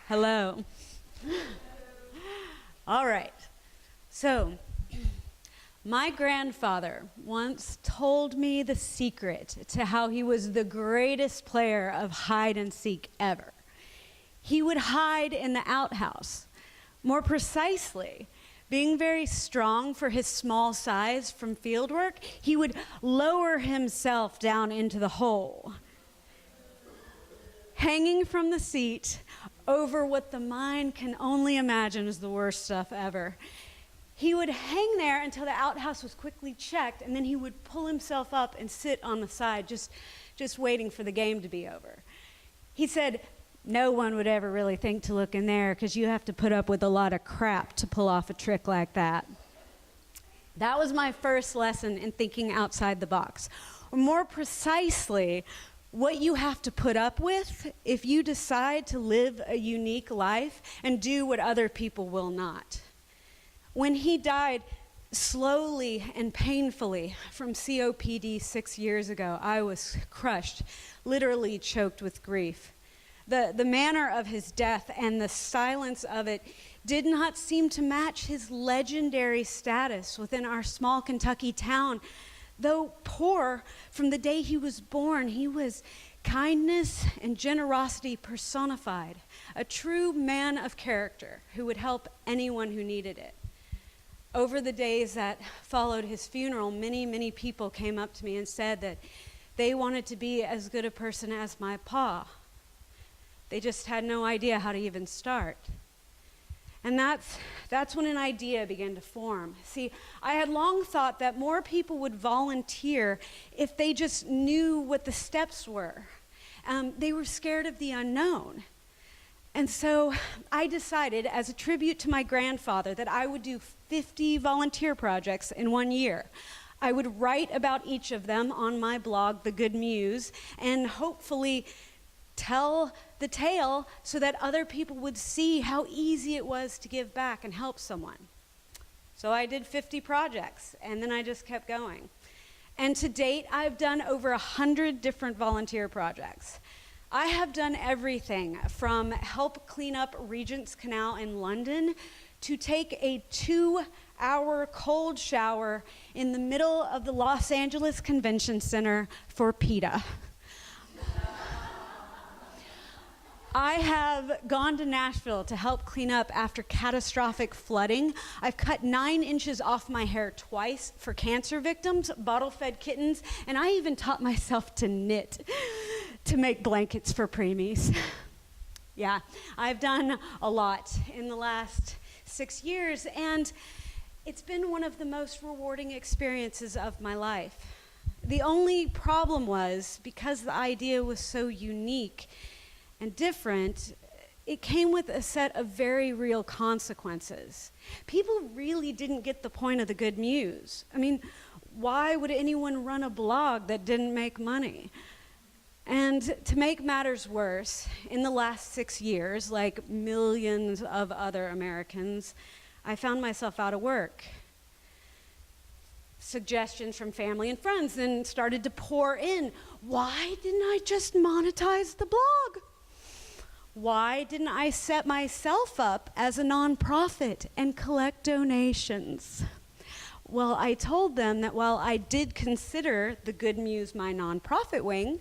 Hello. All right. So, my grandfather once told me the secret to how he was the greatest player of hide and seek ever. He would hide in the outhouse. More precisely, being very strong for his small size from field work, he would lower himself down into the hole, hanging from the seat over what the mind can only imagine is the worst stuff ever. He would hang there until the outhouse was quickly checked, and then he would pull himself up and sit on the side, just waiting for the game to be over. He said, no one would ever really think to look in there because you have to put up with a lot of crap to pull off a trick like that. That was my first lesson in thinking outside the box. Or more precisely, what you have to put up with if you decide to live a unique life and do what other people will not. When he died slowly and painfully from COPD 6 years ago, I was crushed, literally choked with grief. The manner of his death and the silence of it did not seem to match his legendary status within our small Kentucky town. Though poor, from the day he was born, he was kindness and generosity personified, a true man of character who would help anyone who needed it. Over the days that followed his funeral, many people came up to me and said that they wanted to be as good a person as my pa. They just had no idea how to even start. And that's when an idea began to form. See, I had long thought that more people would volunteer if they just knew what the steps were. They were scared of the unknown. And so I decided, as a tribute to my grandfather, that I would do 50 volunteer projects in 1 year. I would write about each of them on my blog, TheGoodMuse, and hopefully tell the tale so that other people would see how easy it was to give back and help someone. So I did 50 projects, and then I just kept going. And to date, I've done over 100 different volunteer projects. I have done everything from help clean up Regent's Canal in London to take a 2-hour cold shower in the middle of the Los Angeles Convention Center for PETA. I have gone to Nashville to help clean up after catastrophic flooding. I've cut 9 inches off my hair twice for cancer victims, bottle-fed kittens, and I even taught myself to knit to make blankets for preemies. Yeah, I've done a lot in the last 6 years, and it's been one of the most rewarding experiences of my life. The only problem was, because the idea was so unique and different, it came with a set of very real consequences. People really didn't get the point of the Good Muse. I mean, why would anyone run a blog that didn't make money? And to make matters worse, in the last 6 years, like millions of other Americans, I found myself out of work. Suggestions from family and friends then started to pour in. Why didn't I just monetize the blog? Why didn't I set myself up as a nonprofit and collect donations? Well, I told them that while I did consider the Good Muse my nonprofit wing,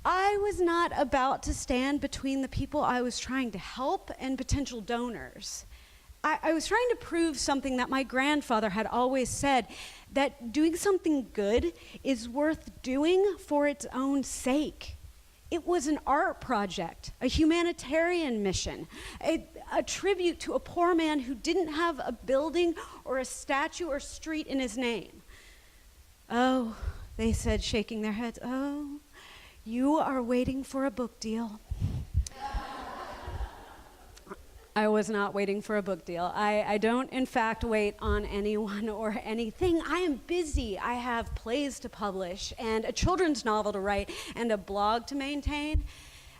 I was not about to stand between the people I was trying to help and potential donors. I was trying to prove something that my grandfather had always said, that doing something good is worth doing for its own sake. It was an art project, a humanitarian mission, a tribute to a poor man who didn't have a building or a statue or street in his name. Oh, they said, shaking their heads, oh, you are waiting for a book deal. I was not waiting for a book deal. I don't, in fact, wait on anyone or anything. I am busy. I have plays to publish and a children's novel to write and a blog to maintain.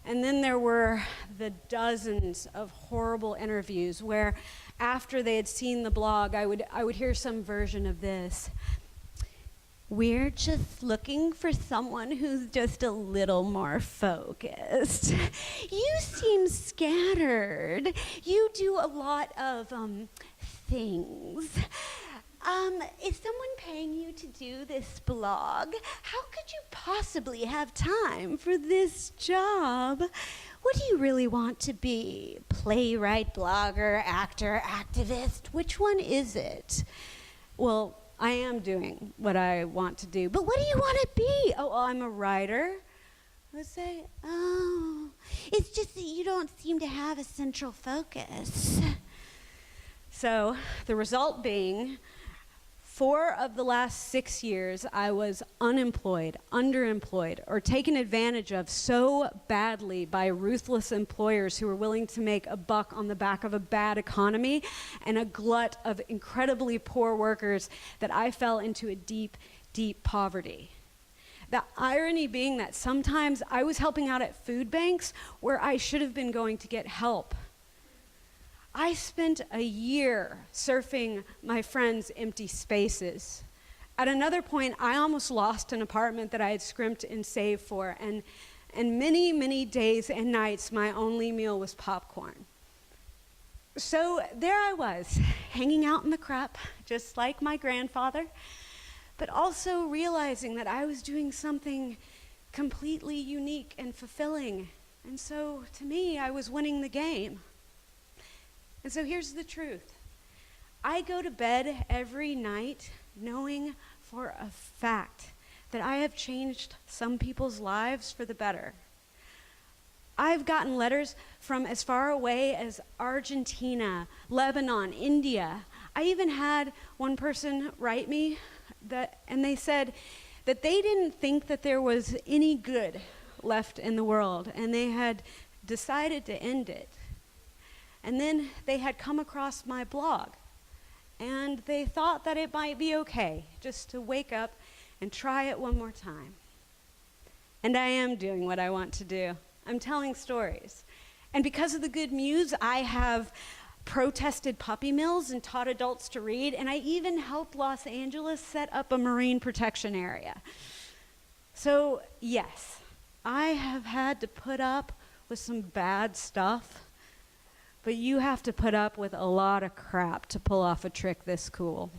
And then there were the dozens of horrible interviews where, after they had seen the blog, I would hear some version of this. We're just looking for someone who's just a little more focused. You seem scattered. You do a lot of things. Is someone paying you to do this blog? How could you possibly have time for this job? What do you really want to be? Playwright, blogger, actor, activist? Which one is it? Well, I am doing what I want to do, but what do you want to be? Oh, I'm a writer. I would say, oh, it's just that you don't seem to have a central focus. So the result being, 4 of the last 6 years, I was unemployed, underemployed, or taken advantage of so badly by ruthless employers who were willing to make a buck on the back of a bad economy and a glut of incredibly poor workers that I fell into a deep, deep poverty. The irony being that sometimes I was helping out at food banks where I should have been going to get help. I spent a year surfing my friends' empty spaces. At another point, I almost lost an apartment that I had scrimped and saved for, and many, many days and nights, my only meal was popcorn. So there I was, hanging out in the crap, just like my grandfather, but also realizing that I was doing something completely unique and fulfilling. And so, to me, I was winning the game. And so here's the truth. I go to bed every night knowing for a fact that I have changed some people's lives for the better. I've gotten letters from as far away as Argentina, Lebanon, India. I even had one person write me and they said that they didn't think that there was any good left in the world, and they had decided to end it. And then they had come across my blog, and they thought that it might be okay just to wake up and try it one more time. And I am doing what I want to do. I'm telling stories. And because of TheGoodMuse, I have protested puppy mills and taught adults to read, and I even helped Los Angeles set up a marine protection area. So, yes, I have had to put up with some bad stuff, but you have to put up with a lot of crap to pull off a trick this cool.